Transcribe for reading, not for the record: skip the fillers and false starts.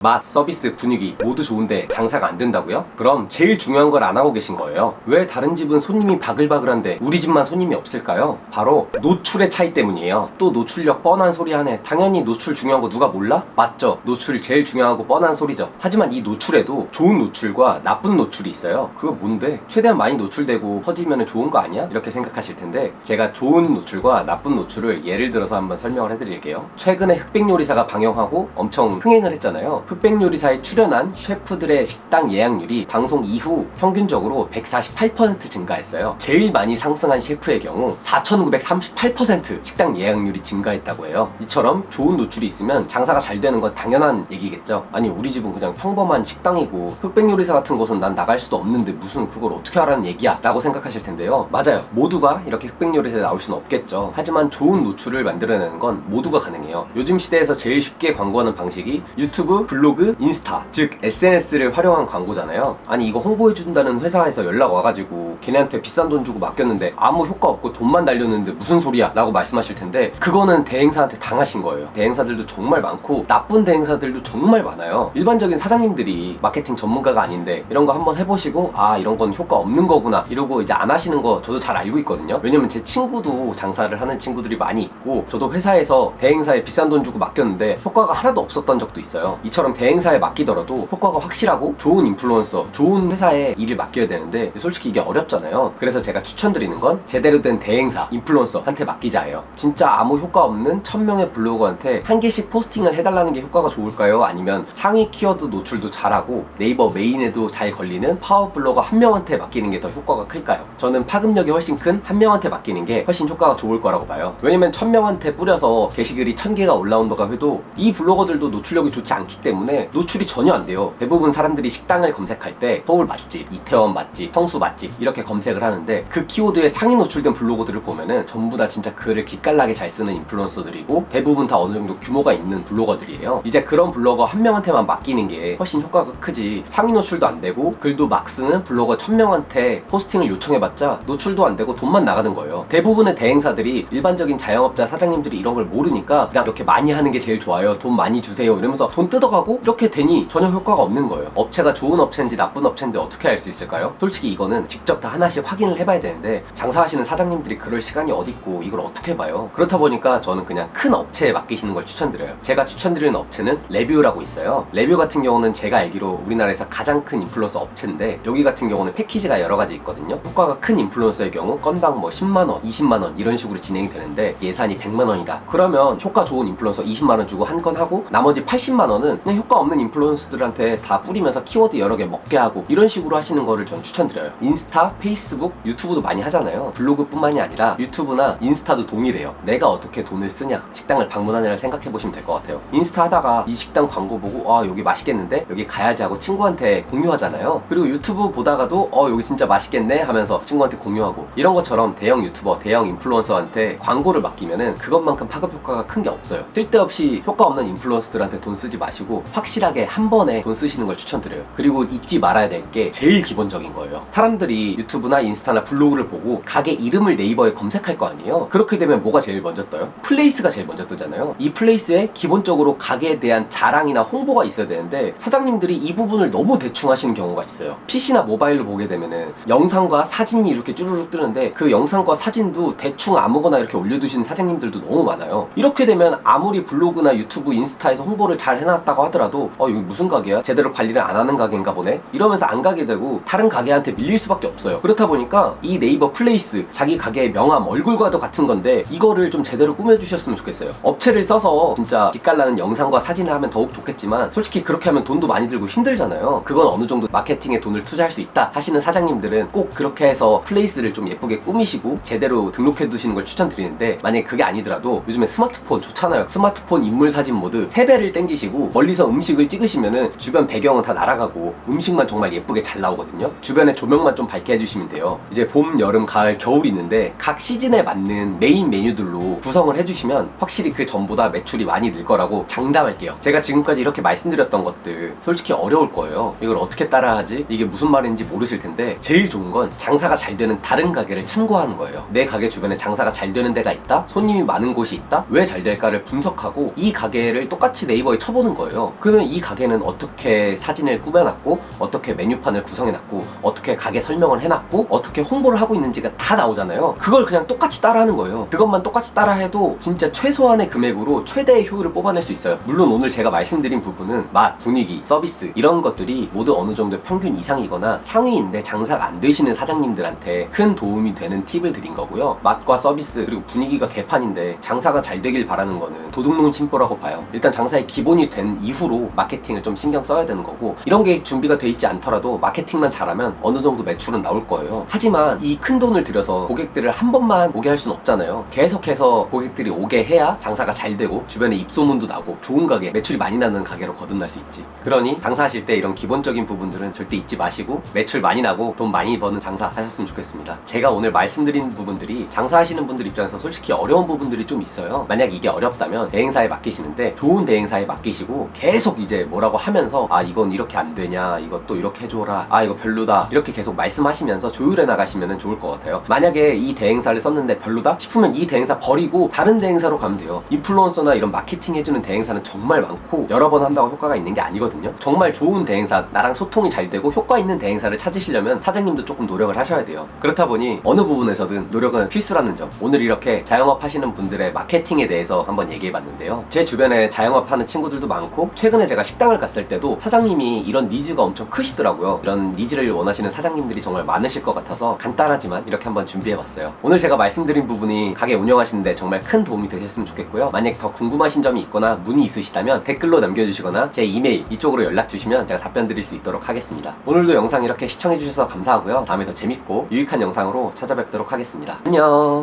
맛, 서비스, 분위기 모두 좋은데 장사가 안 된다고요? 그럼 제일 중요한 걸 안 하고 계신 거예요. 왜 다른 집은 손님이 바글바글한데 우리 집만 손님이 없을까요? 바로 노출의 차이 때문이에요. 또 노출력 뻔한 소리 하네. 당연히 노출 중요한 거 누가 몰라? 맞죠? 노출 제일 중요하고 뻔한 소리죠. 하지만 이 노출에도 좋은 노출과 나쁜 노출이 있어요. 그거 뭔데? 최대한 많이 노출되고 퍼지면 좋은 거 아니야? 이렇게 생각하실 텐데 제가 좋은 노출과 나쁜 노출을 예를 들어서 한번 설명을 해드릴게요. 최근에 흑백요리사가 방영하고 엄청 흥행을 했잖아요. 흑백요리사에 출연한 셰프들의 식당 예약률이 방송 이후 평균적으로 148% 증가했어요. 제일 많이 상승한 셰프의 경우 4,938% 식당 예약률이 증가했다고 해요. 이처럼 좋은 노출이 있으면 장사가 잘 되는 건 당연한 얘기겠죠. 아니 우리 집은 그냥 평범한 식당이고 흑백요리사 같은 곳은 난 나갈 수도 없는데 무슨 그걸 어떻게 하라는 얘기야 라고 생각하실 텐데요. 맞아요. 모두가 이렇게 흑백요리사에 나올 수는 없겠죠. 하지만 좋은 노출을 만들어내는 건 모두가 가능해요. 요즘 시대에서 제일 쉽게 광고하는 방식이 유튜브, 블로그, 인스타, 즉 SNS를 활용한 광고잖아요. 아니 이거 홍보해준다는 회사에서 연락 와가지고 걔네한테 비싼 돈 주고 맡겼는데 아무 효과 없고 돈만 날렸는데 무슨 소리야 라고 말씀하실 텐데 그거는 대행사한테 당하신 거예요. 대행사들도 정말 많고 나쁜 대행사들도 정말 많아요. 일반적인 사장님들이 마케팅 전문가가 아닌데 이런 거 한번 해보시고 아 이런 건 효과 없는 거구나 이러고 이제 안 하시는 거 저도 잘 알고 있거든요. 왜냐면 제 친구도 장사를 하는 친구들이 많이 있고 저도 회사에서 대행사에 비싼 돈 주고 맡겼는데 효과가 하나도 없었던 적도 있어요. 이처럼 대행사에 맡기더라도 효과가 확실하고 좋은 인플루언서, 좋은 회사에 일을 맡겨야 되는데 솔직히 이게 어렵잖아요. 그래서 제가 추천드리는 건 제대로 된 대행사, 인플루언서한테 맡기자예요. 진짜 아무 효과 없는 1000명의 블로거한테 한 개씩 포스팅을 해달라는 게 효과가 좋을까요? 아니면 상위 키워드 노출도 잘하고 네이버 메인에도 잘 걸리는 파워 블로거 한 명한테 맡기는 게 더 효과가 클까요? 저는 파급력이 훨씬 큰 한 명한테 맡기는 게 훨씬 효과가 좋을 거라고 봐요. 왜냐면 1000명한테 뿌려서 게시글이 1000개가 올라온다고 해도 이 블로거들도 노출력이 좋지 않기 때문에 노출이 전혀 안 돼요. 대부분 사람들이 식당을 검색할 때 서울 맛집, 이태원 맛집, 성수 맛집 이렇게 검색을 하는데 그 키워드에 상위 노출된 블로거들을 보면은 전부 다 진짜 글을 기깔나게 잘 쓰는 인플루언서들이고 대부분 다 어느 정도 규모가 있는 블로거들이에요. 이제 그런 블로거 한 명한테만 맡기는 게 훨씬 효과가 크지 상위 노출도 안 되고 글도 막 쓰는 블로거 1000명한테 포스팅을 요청해봤자 노출도 안 되고 돈만 나가는 거예요. 대부분의 대행사들이 일반적인 자영업자 사장님들이 이런 걸 모르니까 그냥 이렇게 많이 하는 게 제일 좋아요. 돈 많이 주세요 이러면서 돈 뜯어가고 이렇게 되니 전혀 효과가 없는 거예요. 업체가 좋은 업체인지 나쁜 업체인지 어떻게 알 수 있을까요? 솔직히 이거는 직접 다 하나씩 확인을 해봐야 되는데 장사하시는 사장님들이 그럴 시간이 어딨고 이걸 어떻게 봐요? 그렇다 보니까 저는 그냥 큰 업체에 맡기시는 걸 추천드려요. 제가 추천드리는 업체는 레뷰라고 있어요. 레뷰 같은 경우는 제가 알기로 우리나라에서 가장 큰 인플루언서 업체인데 여기 같은 경우는 패키지가 여러 가지 있거든요. 효과가 큰 인플루언서의 경우 건당 뭐 10만원, 20만원 이런 식으로 진행이 되는데 예산이 100만원이다. 그러면 효과 좋은 인플루언서 20만원 주고 한 건 하고 나머지 80만원은 그냥 효과 없는 인플루언서들한테 다 뿌리면서 키워드 여러 개 먹게 하고 이런 식으로 하시는 거를 전 추천드려요. 인스타, 페이스북, 유튜브도 많이 하잖아요. 블로그뿐만이 아니라 유튜브나 인스타도 동일해요. 내가 어떻게 돈을 쓰냐 식당을 방문하냐를 생각해 보시면 될 것 같아요. 인스타 하다가 이 식당 광고 보고 아 여기 맛있겠는데 여기 가야지 하고 친구한테 공유하잖아요. 그리고 유튜브 보다가도 여기 진짜 맛있겠네 하면서 친구한테 공유하고 이런 것처럼 대형 유튜버, 대형 인플루언서한테 광고를 맡기면은 그것만큼 파급 효과가 큰 게 없어요. 쓸데없이 효과 없는 인플루언서들한테 돈 쓰지 마시고 확실하게 한 번에 돈 쓰시는 걸 추천드려요. 그리고 잊지 말아야 될 게 제일 기본적인 거예요. 사람들이 유튜브나 인스타나 블로그를 보고 가게 이름을 네이버에 검색할 거 아니에요. 그렇게 되면 뭐가 제일 먼저 떠요? 플레이스가 제일 먼저 뜨잖아요. 이 플레이스에 기본적으로 가게에 대한 자랑이나 홍보가 있어야 되는데 사장님들이 이 부분을 너무 대충 하시는 경우가 있어요. PC나 모바일로 보게 되면은 영상과 사진이 이렇게 쭈루룩 뜨는데 그 영상과 사진도 대충 아무거나 이렇게 올려두시는 사장님들도 너무 많아요. 이렇게 되면 아무리 블로그나 유튜브, 인스타에서 홍보를 잘 해놨다고 하더라도 여기 무슨 가게야? 제대로 관리를 안 하는 가게인가 보네? 이러면서 안 가게 되고 다른 가게한테 밀릴 수밖에 없어요. 그렇다 보니까 이 네이버 플레이스 자기 가게의 명함, 얼굴과도 같은 건데 이거를 좀 제대로 꾸며주셨으면 좋겠어요. 업체를 써서 진짜 기깔나는 영상과 사진을 하면 더욱 좋겠지만 솔직히 그렇게 하면 돈도 많이 들고 힘들잖아요. 그건 어느 정도 마케팅에 돈을 투자할 수 있다 하시는 사장님들은 꼭 그렇게 해서 플레이스를 좀 예쁘게 꾸미시고 제대로 등록해 두시는 걸 추천드리는데 만약에 그게 아니더라도 요즘에 스마트폰 좋잖아요. 스마트폰 인물 사진 모드 3배를 땡기시고 멀리서 음식을 찍으시면은 주변 배경은 다 날아가고 음식만 정말 예쁘게 잘 나오거든요. 주변에 조명만 좀 밝게 해주시면 돼요. 이제 봄, 여름, 가을, 겨울이 있는데 각 시즌에 맞는 메인 메뉴들로 구성을 해주시면 확실히 그 전보다 매출이 많이 늘 거라고 장담할게요. 제가 지금까지 이렇게 말씀드렸던 것들 솔직히 어려울 거예요. 이걸 어떻게 따라하지? 이게 무슨 말인지 모르실 텐데 제일 좋은 건 장사가 잘 되는 다른 가게를 참고하는 거예요. 내 가게 주변에 장사가 잘 되는 데가 있다? 손님이 많은 곳이 있다? 왜 잘 될까를 분석하고 이 가게를 똑같이 네이버에 쳐보는 거예요. 거예요. 그러면 이 가게는 어떻게 사진을 꾸며놨고, 어떻게 메뉴판을 구성해놨고, 어떻게 가게 설명을 해놨고, 어떻게 홍보를 하고 있는지가 다 나오잖아요. 그걸 그냥 똑같이 따라하는 거예요. 그것만 똑같이 따라해도 진짜 최소한의 금액으로 최대의 효율을 뽑아낼 수 있어요. 물론 오늘 제가 말씀드린 부분은 맛, 분위기, 서비스 이런 것들이 모두 어느 정도 평균 이상이거나 상위인데 장사가 안 되시는 사장님들한테 큰 도움이 되는 팁을 드린 거고요. 맛과 서비스 그리고 분위기가 개판인데 장사가 잘 되길 바라는 거는 도둑놈 심보라고 봐요. 일단 장사의 기본이 된 이후로 마케팅을 좀 신경 써야 되는 거고, 이런 게 준비가 돼 있지 않더라도 마케팅만 잘하면 어느 정도 매출은 나올 거예요. 하지만 이 큰 돈을 들여서 고객들을 한 번만 오게 할 수는 없잖아요. 계속해서 고객들이 오게 해야 장사가 잘 되고 주변에 입소문도 나고 좋은 가게, 매출이 많이 나는 가게로 거듭날 수 있지. 그러니 장사하실 때 이런 기본적인 부분들은 절대 잊지 마시고 매출 많이 나고 돈 많이 버는 장사 하셨으면 좋겠습니다. 제가 오늘 말씀드린 부분들이 장사하시는 분들 입장에서 솔직히 어려운 부분들이 좀 있어요. 만약 이게 어렵다면 대행사에 맡기시는데 좋은 대행사에 맡기시고 계속 이제 뭐라고 하면서 아 이건 이렇게 안 되냐, 이것도 이렇게 해줘라, 아 이거 별로다, 이렇게 계속 말씀하시면서 조율해 나가시면 좋을 것 같아요. 만약에 이 대행사를 썼는데 별로다 싶으면 이 대행사 버리고 다른 대행사로 가면 돼요. 인플루언서나 이런 마케팅 해주는 대행사는 정말 많고 여러 번 한다고 효과가 있는 게 아니거든요. 정말 좋은 대행사, 나랑 소통이 잘 되고 효과 있는 대행사를 찾으시려면 사장님도 조금 노력을 하셔야 돼요. 그렇다 보니 어느 부분에서든 노력은 필수라는 점, 오늘 이렇게 자영업 하시는 분들의 마케팅에 대해서 한번 얘기해 봤는데요. 제 주변에 자영업 하는 친구들도 많고, 최근에 제가 식당을 갔을 때도 사장님이 이런 니즈가 엄청 크시더라고요. 이런 니즈를 원하시는 사장님들이 정말 많으실 것 같아서 간단하지만 이렇게 한번 준비해 봤어요. 오늘 제가 말씀드린 부분이 가게 운영하시는데 정말 큰 도움이 되셨으면 좋겠고요. 만약 더 궁금하신 점이 있거나 문의 있으시다면 댓글로 남겨주시거나 제 이메일 이쪽으로 연락 주시면 제가 답변 드릴 수 있도록 하겠습니다. 오늘도 영상 이렇게 시청해 주셔서 감사하고요. 다음에 더 재밌고 유익한 영상으로 찾아뵙도록 하겠습니다. 안녕.